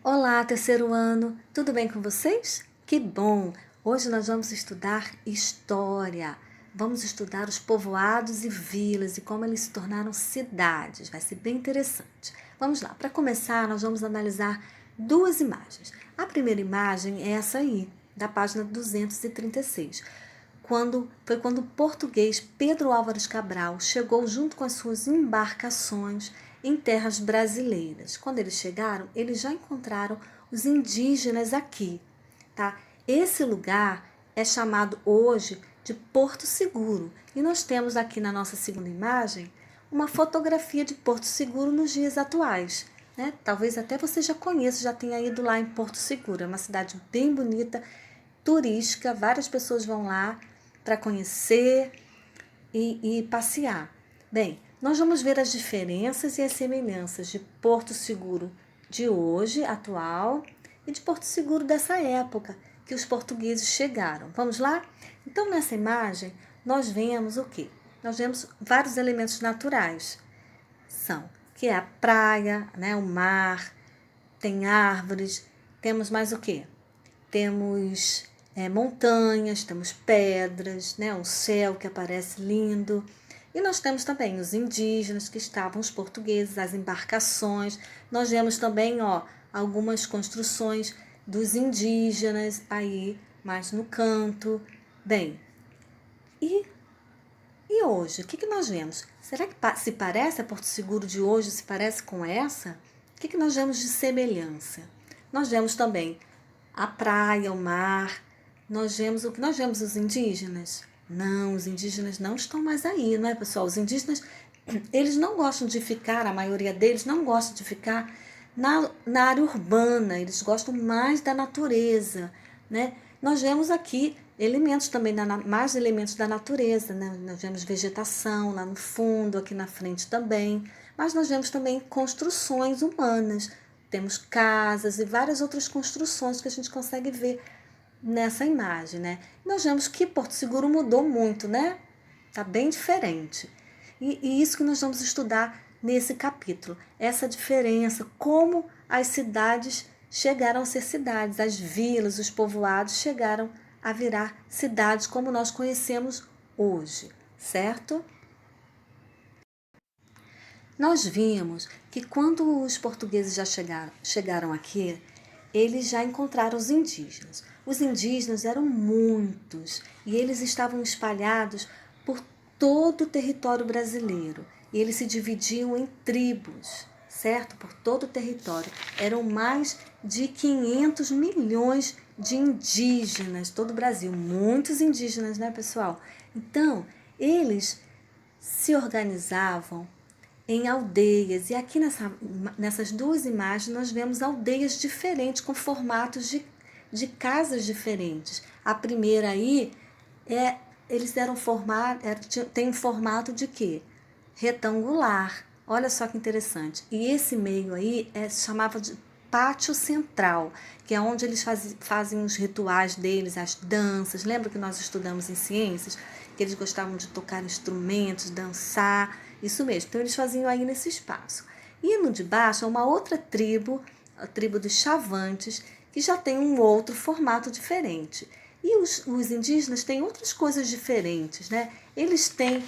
Olá, terceiro ano, tudo bem com vocês? Que bom! Hoje nós vamos estudar história. Vamos estudar os povoados e vilas e como eles se tornaram cidades. Vai ser bem interessante. Vamos lá, para começar, nós vamos analisar duas imagens. A primeira imagem é essa aí, da página 236. Foi quando o português Pedro Álvares Cabral chegou junto com as suas embarcações em terras brasileiras. Quando eles chegaram, eles já encontraram os indígenas aqui, tá? Esse lugar é chamado hoje de Porto Seguro. E nós temos aqui na nossa segunda imagem uma fotografia de Porto Seguro nos dias atuais, né? Talvez até você já conheça, já tenha ido lá em Porto Seguro. É uma cidade bem bonita, turística, várias pessoas vão lá para conhecer e passear. Bem, nós vamos ver as diferenças e as semelhanças de Porto Seguro de hoje, atual, e de Porto Seguro dessa época que os portugueses chegaram. Vamos lá? Então, nessa imagem, nós vemos o quê? Nós vemos vários elementos naturais. Que é a praia, né, o mar, tem árvores, temos mais o quê? Temos montanhas, temos pedras, né, um céu que aparece lindo. E nós temos também os indígenas que estavam, os portugueses, as embarcações. Nós vemos também algumas construções dos indígenas aí, mais no canto. Bem, e hoje, o que nós vemos? Será que se parece a Porto Seguro de hoje, se parece com essa? O que nós vemos de semelhança? Nós vemos também a praia, o mar. Nós vemos os indígenas? Não, os indígenas não estão mais aí, não é, pessoal? Os indígenas, eles não gostam de ficar, a maioria deles não gosta de ficar na área urbana, eles gostam mais da natureza, né? Nós vemos aqui elementos também, mais elementos da natureza, né? Nós vemos vegetação lá no fundo, aqui na frente também, mas nós vemos também construções humanas, temos casas e várias outras construções que a gente consegue ver nessa imagem, né? Nós vemos que Porto Seguro mudou muito, né? Tá bem diferente. E isso que nós vamos estudar nesse capítulo, essa diferença, como as cidades chegaram a ser cidades, as vilas, os povoados chegaram a virar cidades como nós conhecemos hoje, certo? Nós vimos que quando os portugueses já chegaram aqui, eles já encontraram os indígenas. Os indígenas eram muitos e eles estavam espalhados por todo o território brasileiro. E eles se dividiam em tribos, certo? Por todo o território. Eram mais de 500 milhões de indígenas, todo o Brasil. Muitos indígenas, né, pessoal? Então, eles se organizavam em aldeias. E aqui nessas duas imagens nós vemos aldeias diferentes, com formatos de casas diferentes. A primeira aí, eles tem um formato de quê? Retangular. Olha só que interessante. E esse meio aí se chamava de pátio central, que é onde eles fazem os rituais deles, as danças. Lembra que nós estudamos em ciências? Que eles gostavam de tocar instrumentos, dançar, isso mesmo. Então eles faziam aí nesse espaço. E no de baixo é uma outra tribo, a tribo dos Chavantes, que já tem um outro formato diferente. E os indígenas têm outras coisas diferentes, né? Eles têm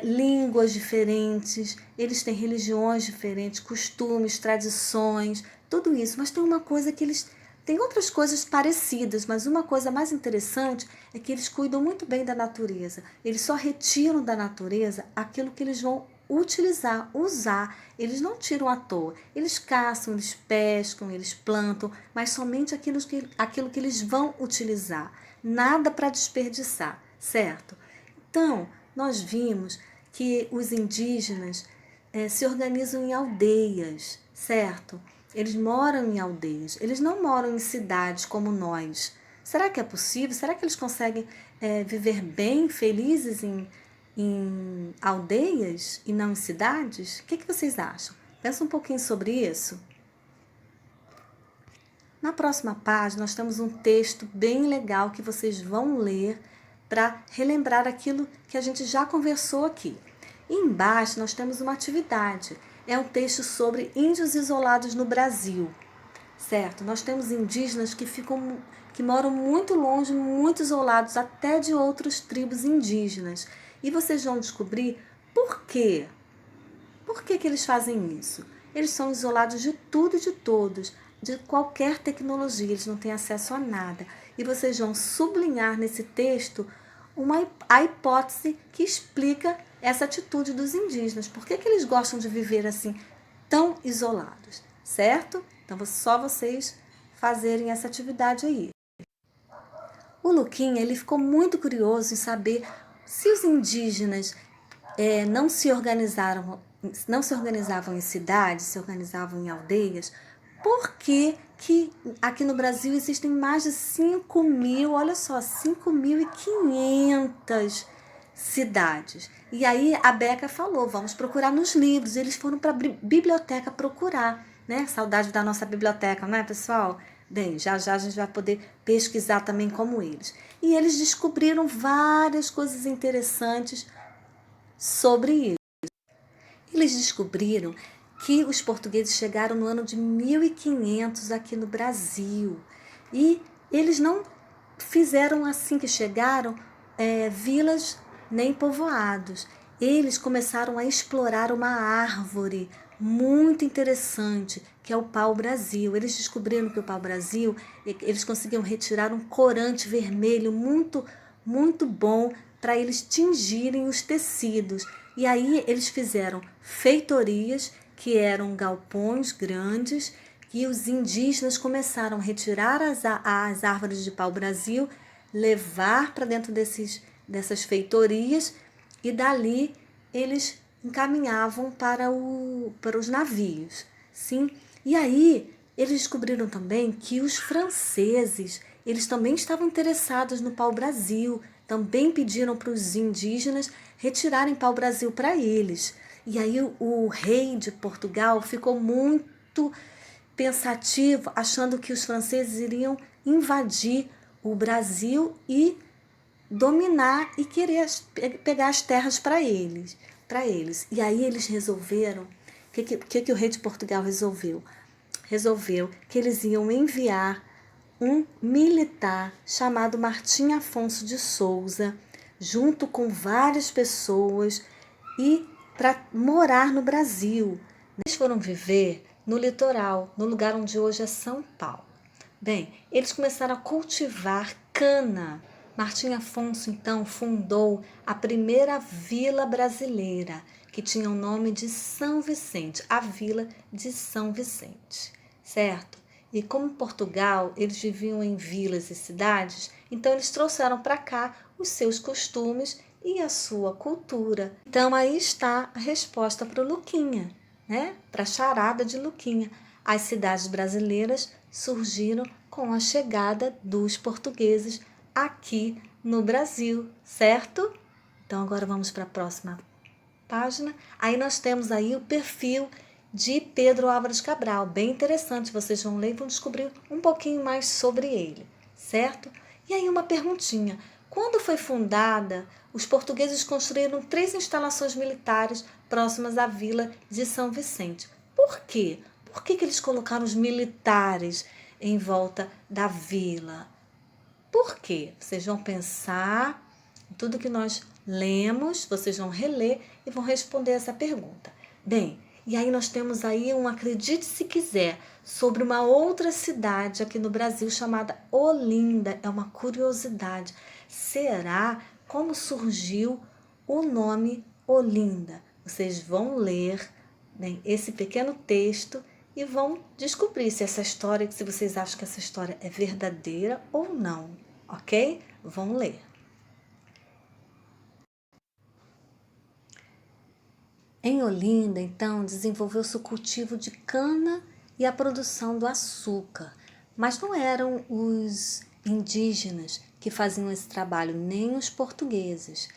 línguas diferentes, eles têm religiões diferentes, costumes, tradições, tudo isso. Mas tem uma coisa que eles têm outras coisas parecidas, mas uma coisa mais interessante é que eles cuidam muito bem da natureza. Eles só retiram da natureza aquilo que eles vão utilizar, usar. Eles não tiram à toa. Eles caçam, eles pescam, eles plantam, mas somente aquilo que eles vão utilizar. Nada para desperdiçar, certo? Então, nós vimos que os indígenas se organizam em aldeias, certo? Eles moram em aldeias, eles não moram em cidades como nós. Será que é possível? Será que eles conseguem viver bem, felizes em aldeias e não em cidades? O que vocês acham? Pensa um pouquinho sobre isso. Na próxima página, nós temos um texto bem legal que vocês vão ler para relembrar aquilo que a gente já conversou aqui. E embaixo nós temos uma atividade. É um texto sobre índios isolados no Brasil, certo? Nós temos indígenas que moram muito longe, muito isolados, até de outras tribos indígenas. E vocês vão descobrir por quê. Por que eles fazem isso? Eles são isolados de tudo e de todos, de qualquer tecnologia, eles não têm acesso a nada. E vocês vão sublinhar nesse texto a hipótese que explica essa atitude dos indígenas. Por que eles gostam de viver assim, tão isolados, certo? Então, só vocês fazerem essa atividade aí. O Luquinha, ele ficou muito curioso em saber se os indígenas não se organizavam em cidades, se organizavam em aldeias, por que aqui no Brasil existem mais de 5.000, olha só, 5.500 cidades. E aí a Beca falou, vamos procurar nos livros. Eles foram para a biblioteca procurar, né? Saudade da nossa biblioteca, não é, pessoal? Bem, já já a gente vai poder pesquisar também como eles. E eles descobriram várias coisas interessantes sobre isso. Eles descobriram que os portugueses chegaram no ano de 1500 aqui no Brasil. E eles não fizeram assim que chegaram vilas nem povoados. Eles começaram a explorar uma árvore muito interessante, que é o pau-brasil. Eles descobriram que o pau-brasil, eles conseguiam retirar um corante vermelho muito, muito bom para eles tingirem os tecidos. E aí eles fizeram feitorias, que eram galpões grandes, e os indígenas começaram a retirar as árvores de pau-brasil, levar para dentro dessas feitorias, e dali eles encaminhavam para os navios. Sim? E aí eles descobriram também que os franceses, eles também estavam interessados no pau-brasil, também pediram para os indígenas retirarem pau-brasil para eles. E aí o rei de Portugal ficou muito pensativo, achando que os franceses iriam invadir o Brasil e dominar e querer pegar as terras para eles. E aí eles resolveram, que o rei de Portugal resolveu? Resolveu que eles iam enviar um militar chamado Martim Afonso de Souza, junto com várias pessoas, e para morar no Brasil. Eles foram viver no litoral, no lugar onde hoje é São Paulo. Bem, eles começaram a cultivar cana. Martim Afonso, então, fundou a primeira vila brasileira, que tinha o nome de São Vicente, a Vila de São Vicente, certo? E como em Portugal eles viviam em vilas e cidades, então eles trouxeram para cá os seus costumes e a sua cultura. Então aí está a resposta para o Luquinha, né? Para a charada de Luquinha. As cidades brasileiras surgiram com a chegada dos portugueses aqui no Brasil, certo? Então agora vamos para a próxima página. Aí nós temos aí o perfil de Pedro Álvares Cabral, bem interessante, vocês vão ler e vão descobrir um pouquinho mais sobre ele, certo? E aí uma perguntinha, quando foi fundada, os portugueses construíram 3 instalações militares próximas à vila de São Vicente. Por quê? Por que eles colocaram os militares em volta da vila? Por quê? Vocês vão pensar em tudo que nós lemos, vocês vão reler e vão responder essa pergunta. Bem, e aí nós temos aí acredite se quiser, sobre uma outra cidade aqui no Brasil chamada Olinda. É uma curiosidade. Será como surgiu o nome Olinda? Vocês vão ler, bem, esse pequeno texto e vão descobrir se se vocês acham que essa história é verdadeira ou não, ok? Vão ler. Em Olinda, então, desenvolveu-se o cultivo de cana e a produção do açúcar. Mas não eram os indígenas que faziam esse trabalho, nem os portugueses.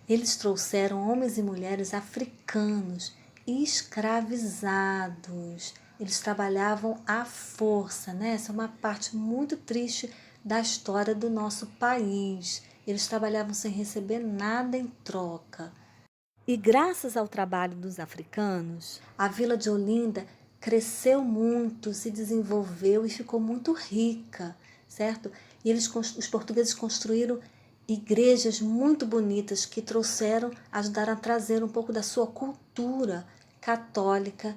Eles trouxeram homens e mulheres africanos escravizados. Eles trabalhavam à força, né? Essa é uma parte muito triste da história do nosso país. Eles trabalhavam sem receber nada em troca. E graças ao trabalho dos africanos, a vila de Olinda cresceu muito, se desenvolveu e ficou muito rica, certo? E os portugueses construíram igrejas muito bonitas que ajudaram a trazer um pouco da sua cultura católica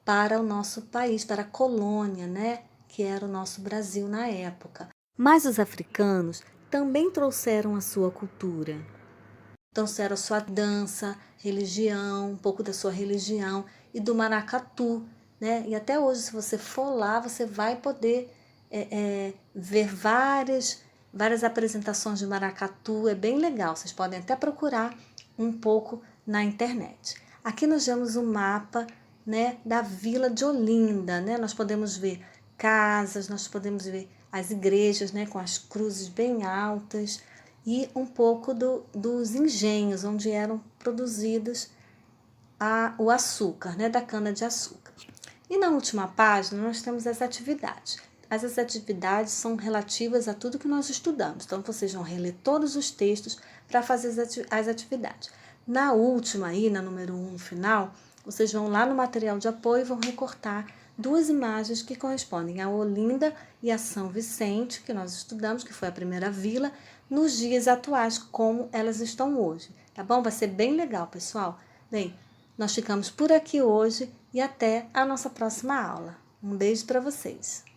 para o nosso país, para a colônia, né? Que era o nosso Brasil na época. Mas os africanos também trouxeram a sua cultura. Trouxeram a sua dança, religião, um pouco da sua religião e do maracatu, né? E até hoje, se você for lá, você vai poder ver várias apresentações de maracatu. É bem legal, vocês podem até procurar um pouco na internet. Aqui nós vemos um mapa, né, da Vila de Olinda, né? Nós podemos ver casas, nós podemos ver as igrejas, né, com as cruzes bem altas e um pouco dos engenhos onde eram produzidos o açúcar, né, da cana-de-açúcar. E na última página nós temos as atividades. As atividades são relativas a tudo que nós estudamos, então vocês vão reler todos os textos para fazer as atividades. Na última aí, na número 1 final, vocês vão lá no material de apoio e vão recortar 2 imagens que correspondem a Olinda e a São Vicente, que nós estudamos, que foi a primeira vila, nos dias atuais, como elas estão hoje, tá bom? Vai ser bem legal, pessoal. Bem, nós ficamos por aqui hoje e até a nossa próxima aula. Um beijo para vocês.